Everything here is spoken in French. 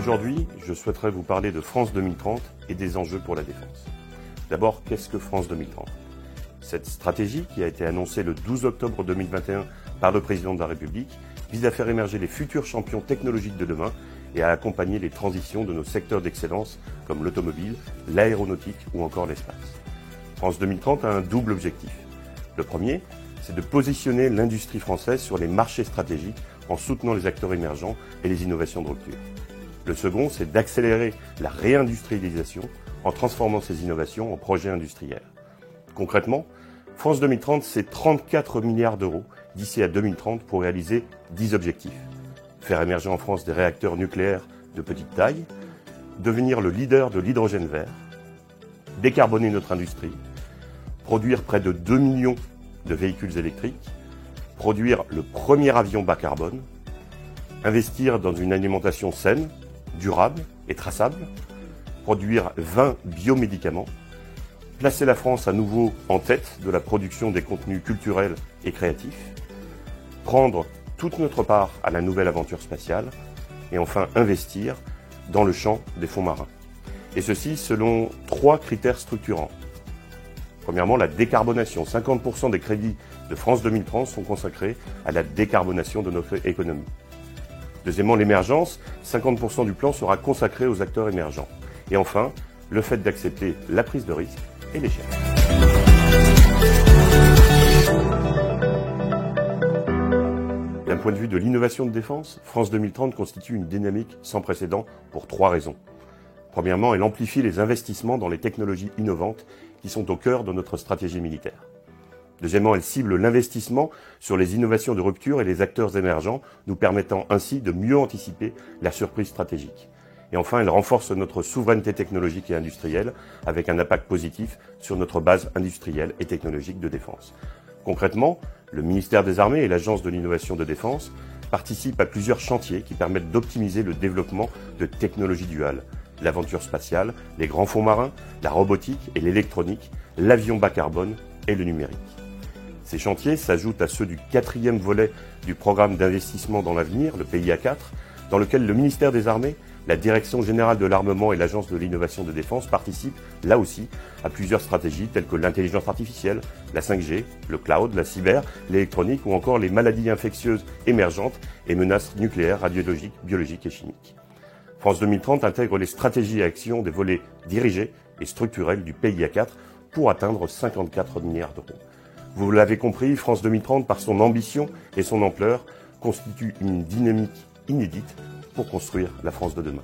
Aujourd'hui, je souhaiterais vous parler de France 2030 et des enjeux pour la défense. D'abord, qu'est-ce que France 2030 ? Cette stratégie, qui a été annoncée le 12 octobre 2021 par le président de la République, vise à faire émerger les futurs champions technologiques de demain et à accompagner les transitions de nos secteurs d'excellence comme l'automobile, l'aéronautique ou encore l'espace. France 2030 a un double objectif. Le premier, c'est de positionner l'industrie française sur les marchés stratégiques en soutenant les acteurs émergents et les innovations de rupture. Le second, c'est d'accélérer la réindustrialisation en transformant ces innovations en projets industriels. Concrètement, France 2030, c'est 34 milliards d'euros d'ici à 2030 pour réaliser 10 objectifs. Faire émerger en France des réacteurs nucléaires de petite taille, devenir le leader de l'hydrogène vert, décarboner notre industrie, produire près de 2 millions de véhicules électriques, produire le premier avion bas carbone, investir dans une alimentation saine, durable et traçable, produire 20 biomédicaments, placer la France à nouveau en tête de la production des contenus culturels et créatifs, prendre toute notre part à la nouvelle aventure spatiale et enfin investir dans le champ des fonds marins. Et ceci selon 3 critères structurants. Premièrement, la décarbonation. 50% des crédits de France 2030 sont consacrés à la décarbonation de notre économie. Deuxièmement, l'émergence. 50% du plan sera consacré aux acteurs émergents. Et enfin, le fait d'accepter la prise de risque et l'échec. D'un point de vue de l'innovation de défense, France 2030 constitue une dynamique sans précédent pour 3 raisons. Premièrement, elle amplifie les investissements dans les technologies innovantes qui sont au cœur de notre stratégie militaire. Deuxièmement, elle cible l'investissement sur les innovations de rupture et les acteurs émergents, nous permettant ainsi de mieux anticiper la surprise stratégique. Et enfin, elle renforce notre souveraineté technologique et industrielle avec un impact positif sur notre base industrielle et technologique de défense. Concrètement, le ministère des Armées et l'Agence de l'innovation de défense participent à plusieurs chantiers qui permettent d'optimiser le développement de technologies duales. L'aventure spatiale, les grands fonds marins, la robotique et l'électronique, l'avion bas carbone et le numérique. Ces chantiers s'ajoutent à ceux du 4e volet du programme d'investissement dans l'avenir, le PIA 4, dans lequel le ministère des Armées, la Direction générale de l'armement et l'Agence de l'innovation de défense participent, là aussi, à plusieurs stratégies telles que l'intelligence artificielle, la 5G, le cloud, la cyber, l'électronique ou encore les maladies infectieuses émergentes et menaces nucléaires, radiologiques, biologiques et chimiques. France 2030 intègre les stratégies et actions des volets dirigés et structurels du PIA 4 pour atteindre 54 milliards d'euros. Vous l'avez compris, France 2030, par son ambition et son ampleur, constitue une dynamique inédite pour construire la France de demain.